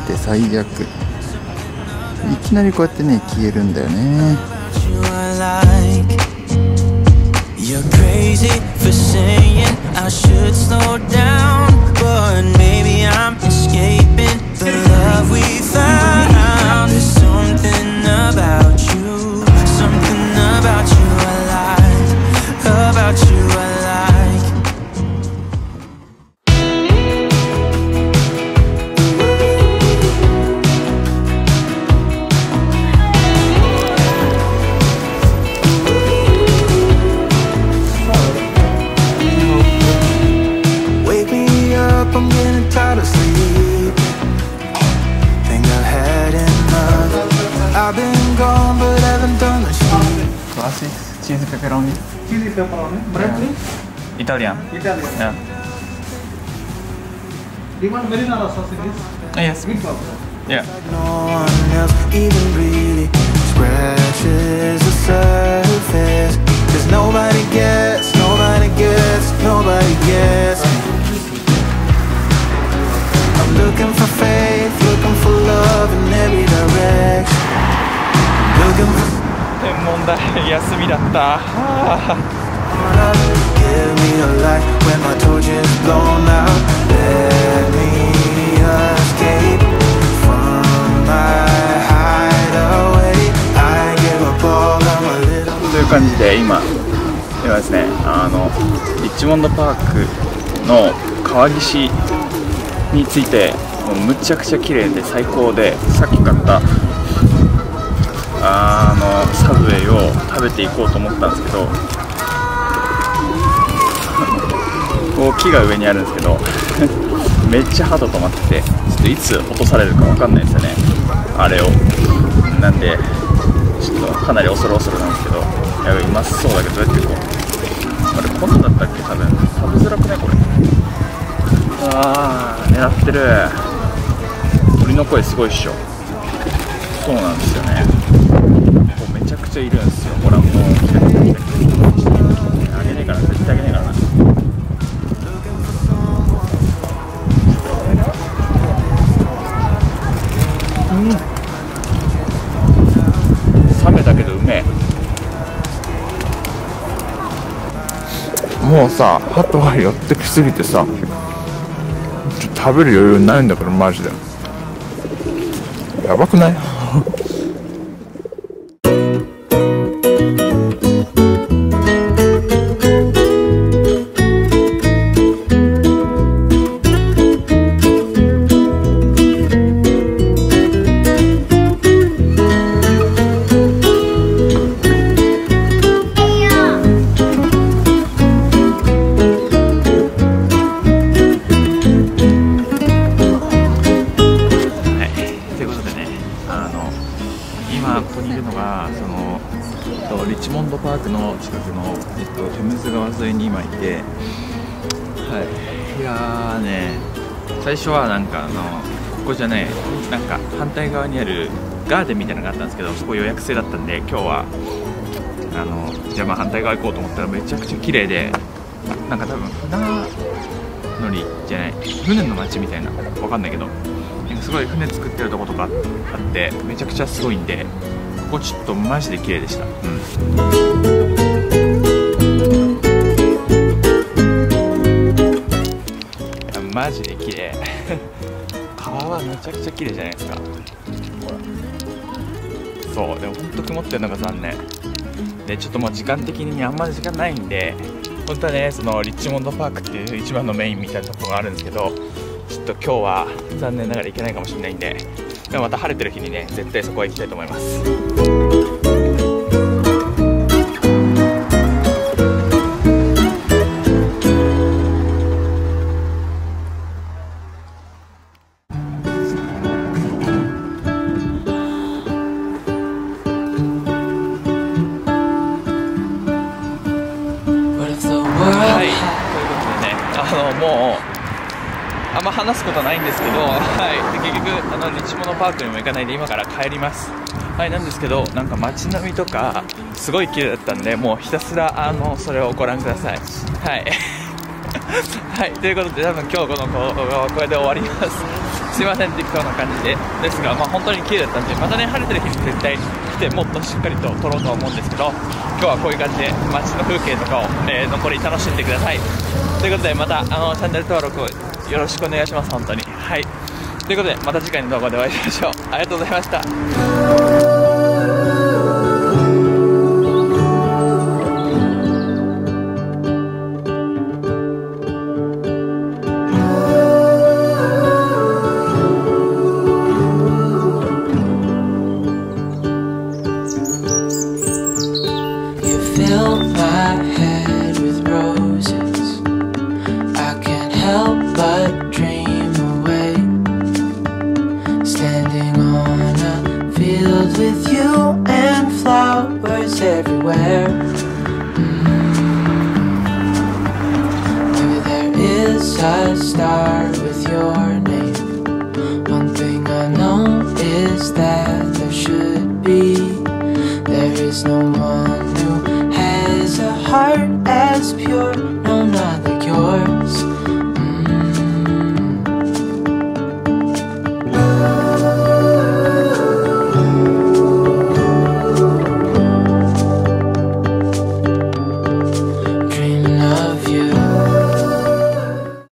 なんて最悪。いきなりこうやってね消えるんだよね。You're crazy for saying I should slow down, but maybe I'm escaping the love we found. There's something about you, something about you I like, about you I like. I'm getting tired of sleep. Think I've had enough. I've been gone but haven't done the shit. Classic cheese pepperoni. Cheesy pepperoni. Bread please. Italian. Italian. Yeah. Do you want marinara sausages? Yes. Meat sauce. Yeah. No one else even really scratches the surface. 'Cause nobody gets, nobody gets, nobody gets me. Looking for faith, looking for love in every direction. Looking for 天文台休みだった。give me a light when my torch is blown out. Let me escape from my hideaway. I give up all of my little. という感じで今ですね、リッチモンドパークの川岸についてもうむちゃくちゃ綺麗で最高で、さっき買ったサブウェイを食べていこうと思ったんですけど、こう木が上にあるんですけどめっちゃハード止まってて、ちょっといつ落とされるか分かんないですよね、あれを。なんでちょっとかなり恐る恐るなんですけど、やばい、うまそうだけどどうやっていこう。あれこんなんだったっけ、多分食べづらくないこれ。あー、狙ってる。鳥の声すごいっしょ。そうなんですよね。こうめちゃくちゃいるんですよ。ほらもう来た来た来た来た。あげねえから、絶対あげねえからな。冷めたけどうめえ。もうさ、鳩が寄ってきすぎてさ、食べる余裕ないんだからマジでやばくない？リッチモンドパークの近くの、テムズ川沿いに今いて、はい、いやーね、最初はなんかここじゃない、なんか反対側にあるガーデンみたいなのがあったんですけど、そこ予約制だったんで、今日はじゃあまあ反対側行こうと思ったらめちゃくちゃ綺麗で、なんか多分船乗りじゃない、船の街みたいな、わかんないけど、すごい船作ってるとことかあってめちゃくちゃすごいんで、ここちょっとマジで綺麗でした。いやマジで綺麗川はめちゃくちゃ綺麗じゃないですか。ほら、そうでも本当曇ってるのが残念で、ちょっともう時間的にあんまり時間ないんで、本当はね、そのリッチモンドパークっていう一番のメインみたいなところがあるんですけど、ちょっと今日は残念ながら行けないかもしれないんで、でもまた晴れてる日にね、絶対そこは行きたいと思います。はい、ということでね、もうあんま話すことはないんですけど、はい、で結局リッチモンドパークにも行かないで今から帰ります。はい、なんですけど、なんか街並みとかすごい綺麗だったんで、もうひたすらそれをご覧ください。はいはい、ということで多分今日この動画はこれで終わります。すいません、適当な感じですが、本当に綺麗だったんで、またね、晴れてる日に絶対来てもっとしっかりと撮ろうとは思うんですけど、今日はこういう感じで街の風景とかを、残り楽しんでください。ということで、またチャンネル登録をよろしくお願いします、本当に。はい、ということで、また次回の動画でお会いしましょう。ありがとうございました。Fill my head with roses. I can't help but dream away, standing on a field with you and flowers everywhere. Maybe there is a star with your name. One thing I know is that there should be. There is no one who has a heart as pure, no, not like yours.